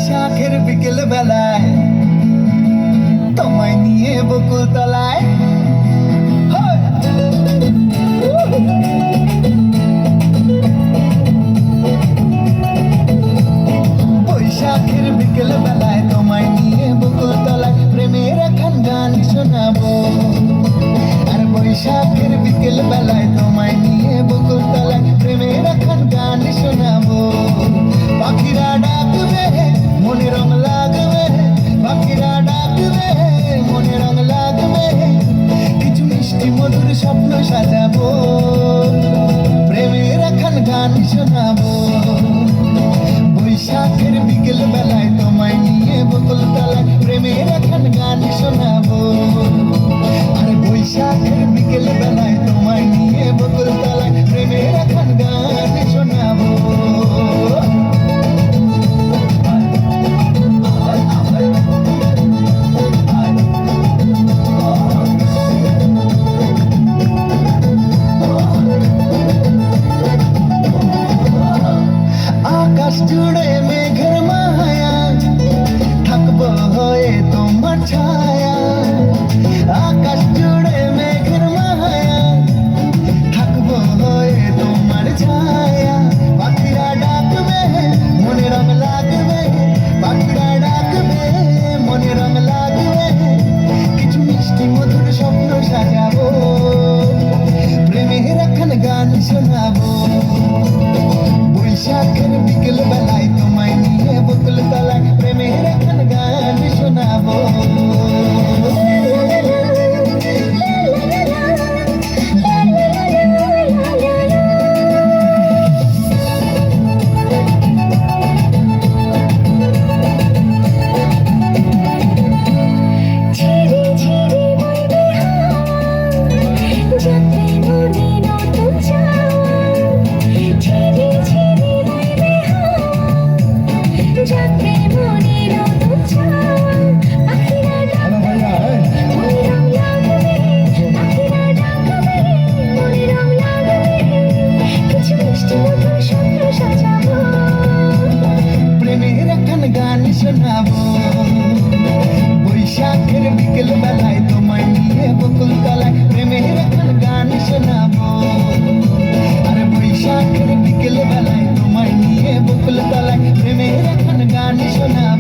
বৈশাখের বিকেল বেলায় তোমায় নিয়ে বকুল তলায় বৈশাখের বিকেল বেলায় তোমায় নিয়ে বকুল তলায় প্রেমের এখন গান শোনাবো। আর বৈশাখের বিকেল বেলায় তোমায় নিয়ে বকুল তলায় প্রেমের এখন গান শোনাবো। পাখিরা ডাকবে মনে রং লাগবে, পাখিরা ডাকবে মনে রং লাগবে, কিছু মিষ্টি মধুর স্বপ্ন সাজাবো, প্রেমের এখন গান শোনাবো। বৈশাখের বিকেল বেলায় তোমায় নিয়ে বকুল তলায় প্রেমের এখন গান শোনাবো। আর বৈশাখের বিকেল বেলায় তোমায় নিয়ে বকুল তলায় প্রেমের এখন গান শোনাবো। আকাশ জুড়ে মেঘের মায়া, থাকবো হয়ে তোমার ছায়া। আকাশ জুড়ে মেঘের মায়া, থাকবো হয়ে তোমার ছায়া। পাখিরা ডাকবে মনে রং লাগবে, পাখিরা ডাকবে মনে রং লাগবে, কিছু মিষ্টি মধুর স্বপ্ন সাজাবো, প্রেমের এখন গান শোনাবো। বৈশাখের বিকেল বেলায় তোমায় নিয়ে বকুল তলায় প্রেমের এখন গান শোনাবো। প্রেমের এখন গান শোনাবো। বৈশাখের বিকেল বেলায় তোমায় নিয়ে বকুল তলায় প্রেমের এখন গান শোনাবো। আর বৈশাখের বিকেল বেলায় তোমায় নিয়ে বকুল তলায় প্রেমের এখন গান শোনাবো।